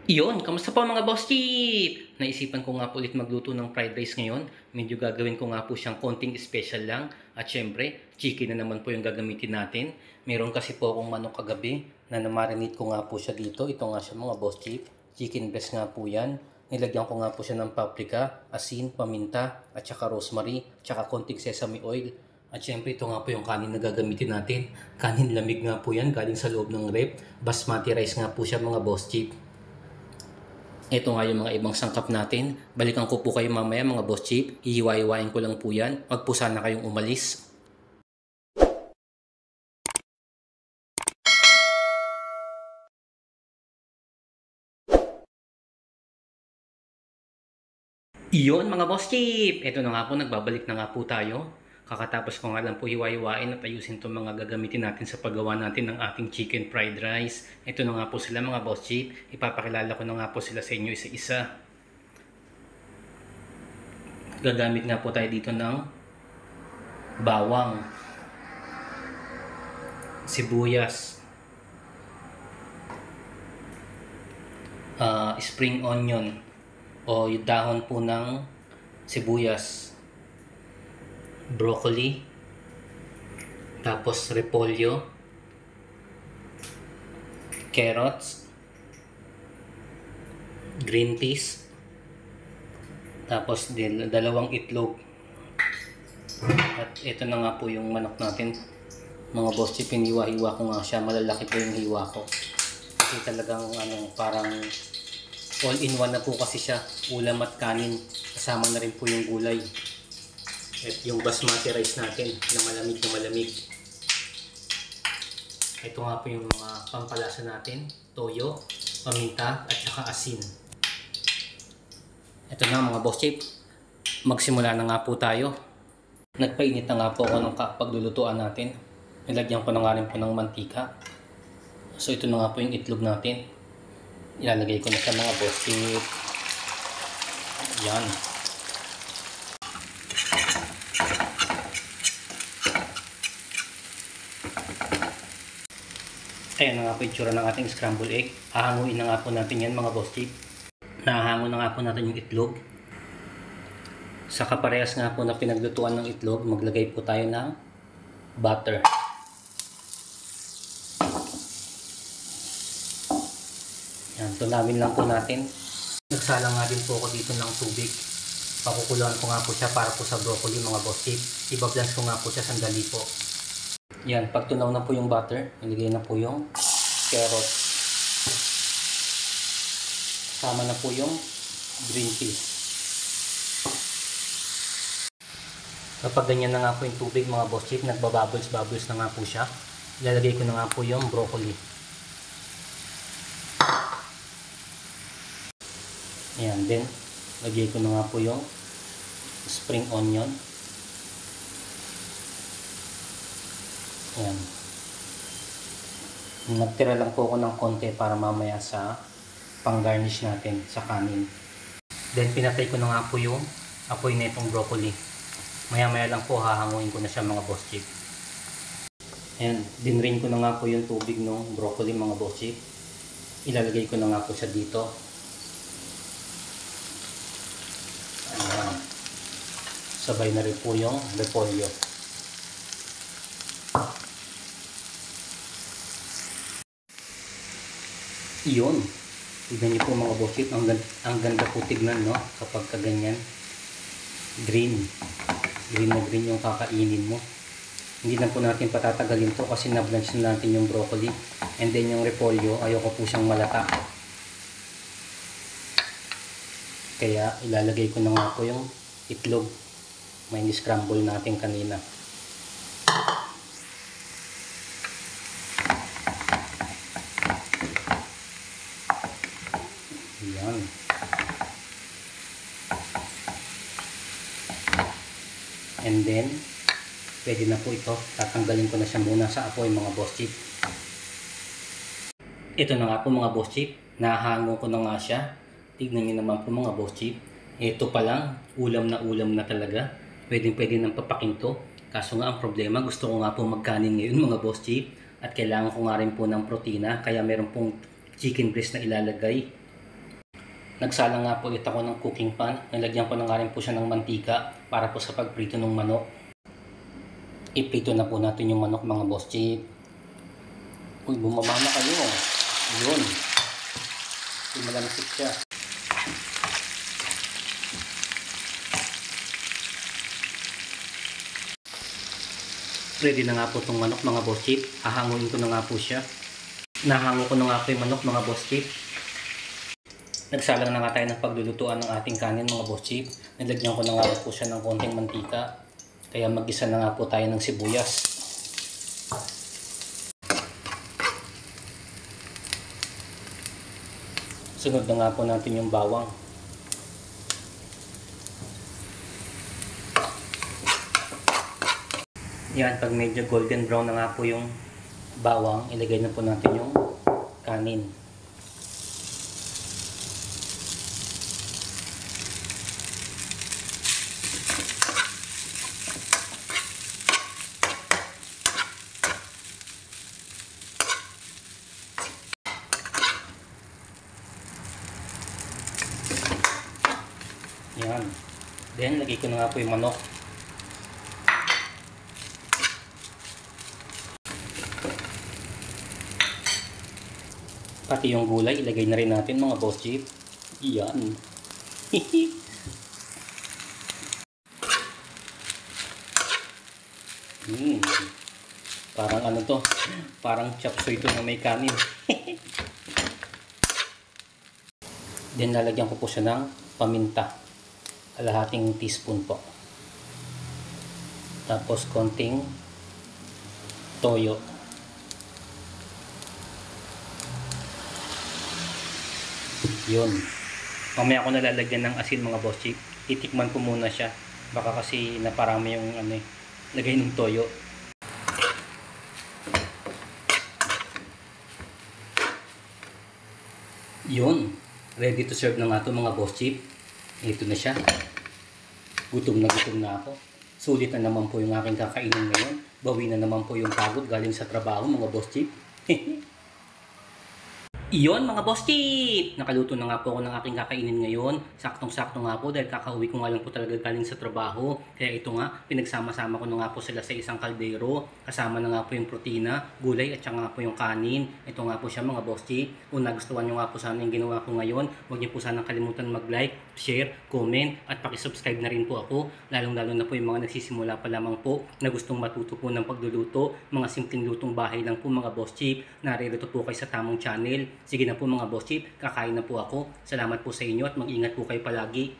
Iyon, kamusta po mga boss chip? Naisipan ko nga po ulit magluto ng fried rice ngayon. Medyo gagawin ko nga po siyang konting special lang. At syempre, chicken na naman po yung gagamitin natin. Meron kasi po akong manok kagabi na namarinate ko nga po siya dito. Ito nga siya mga boss chip. Chicken breast nga po yan. Nilagyan ko nga po siya ng paprika, asin, paminta, at saka rosemary, at saka konting sesame oil. At syempre ito nga po yung kanin na gagamitin natin. Kanin lamig nga po yan, galing sa loob ng rep. Basmati rice nga po siya mga boss chip. Ito nga yung mga ibang sangkap natin. Balikan ko po kayo mamaya mga boss chip. Ihiwa-hiwain ko lang po yan. Wag po sana kayong umalis. Iyon mga boss chip! Ito na nga po, nagbabalik na nga po tayo. Kakatapos ko nga lang po hiwa-hiwain at ayusin itong mga gagamitin natin sa paggawa natin ng ating chicken fried rice. Ito na nga po sila mga boss chip. Ipapakilala ko na nga po sila sa inyo isa-isa. Gagamit nga po tayo dito ng bawang, sibuyas, spring onion o yung dahon po ng sibuyas, broccoli, tapos repolyo, carrots, green peas, tapos dalawang itlog. At ito na nga po yung manok natin mga boss chip. Hiniwa-hiwa ko nga siya, malalaki po yung hiwa ko kasi talagang parang all in one na po kasi siya, ulam at kanin, kasama na rin po yung gulay at yung basmati rice natin na malamig. Ito nga po yung mga pampalasa natin, toyo, paminta at saka asin. Ito na mga boss chip, magsimula na nga po tayo. Nagpainit na nga po ako ng paglulutuan natin. Nilagyan ko na nga rin po ng mantika. So ito na nga po yung itlog natin. Ilalagay ko na sa mga boss chip. Yan. Ayan na nga po yung itsura ng ating scrambled egg. Hahanguin na nga po natin yan mga boss chip. Nahango na nga po natin yung itlog. Sa kaparehas nga po na pinaglutuan ng itlog, maglagay po tayo ng butter. Yan, tunawin lang po natin. Nagsalang nga din po ako dito ng tubig. Pakukuluan ko nga po siya para po sa broccoli mga boss chip. Ibablance ko nga po siya sandali po. Yan, pag tunaw na po yung butter, ilagay na po yung carrot. Sama na po yung green peas. Kapag ganyan na nga po yung tubig mga boss chip, nagbabubbles na nga po siya. Ilalagay ko na nga po yung broccoli. Ayan, then lagay ko na nga po yung spring onion. Ayan. Nagtira lang po ako ng konti para mamaya sa pang-garnish natin sa kanin. Then pinatay ko na nga po yung apoy na itong broccoli. Maya-maya lang po hahanguin ko na siya mga boss chip. Ayan, dinrain ko na nga po yung tubig ng broccoli mga boss chip. Ilalagay ko na nga po siya dito. Ayan. Sabay na rin po yung repolyo. Iyon. Tignan niyo po mga boss chip, ang ganda po tignan, no? Kapag kaganyan, green na green yung kakainin mo. Hindi na po natin patatagalin to kasi na-blanch na natin yung broccoli. And then yung repolyo, ayoko po siyang malata. Kaya ilalagay ko na nga po yung itlog. May ni-scramble natin kanina. Yan. And then, pwede na po ito. Tatanggalin ko na siya muna sa apoy mga boss chip. Ito na nga po mga boss chip. Nahango ko na nga siya. Tignan nyo naman po mga boss chip. Ito pa lang, ulam na talaga. Pwede nang papakinto. Kaso nga ang problema, gusto ko nga po magkanin ngayon mga boss chip. At kailangan ko nga rin po ng protina. Kaya meron pong chicken breast na ilalagay. Nagsalang nga po ulit ako ng cooking pan. Nilagyan ko na nga rin po siya ng mantika para po sa pagprito ng manok. Iprito na po natin yung manok mga boss chief. Uy, bumaba na kayo. Yun. Malamisik siya. Ready na nga po itong manok mga boss chief. Hahanguin ko na nga po siya. Nahango ko na nga po yung manok mga boss chief. Nagsalang na nga tayo ng paglulutuan ng ating kanin mga boss chief. Nilagyan ko na nga po siya ng konting mantika. Kaya mag-isa na nga po tayo ng sibuyas. Sunod na nga po natin yung bawang. Yan, pag medyo golden brown na nga po yung bawang, ilagay na po natin yung kanin. Yan. Then, lagay ko na nga po yung manok. Pati yung gulay, ilagay na rin natin mga boss chief. Yan. Parang ano to? Parang chop suey to na may kanin. Then, lalagyan ko po siya ng paminta. Kalahating teaspoon po. Tapos konting toyo. Yun. Mamaya ako nalalagyan ng asin mga boss chief. Itikman ko muna siya. Baka kasi naparami yung lagay ng toyo. Yun. Ready to serve na nga ito mga boss chief. Ito na siya. Gutom na ako. Sulit na naman po yung aking kakainin ngayon. Bawi na naman po yung pagod galing sa trabaho mga boss chief. Iyon mga boss chief! Nakaluto na nga po ako ng aking kakainin ngayon. Saktong-sakto nga po dahil kakauwi ko nga lang po talaga galing sa trabaho. Kaya ito nga, pinagsama-sama ko na nga po sila sa isang kaldero. Kasama na nga po yung protina, gulay at saka nga po yung kanin. Ito nga po siya mga boss chief. Kung nagustuhan nyo nga po sana yung ginawa ko ngayon, huwag nyo po sanang kalimutan mag-like, share, comment at pakisubscribe na rin po ako. Lalong-lalo na po yung mga nagsisimula pa lamang po na gustong matuto po ng pagluluto. Mga simpleng lutong bahay lang po mga boss chief. Naririto po kayo sa tamang channel. Sige na po mga boss chief, kakain na po ako. Salamat po sa inyo at mag-ingat po kayo palagi.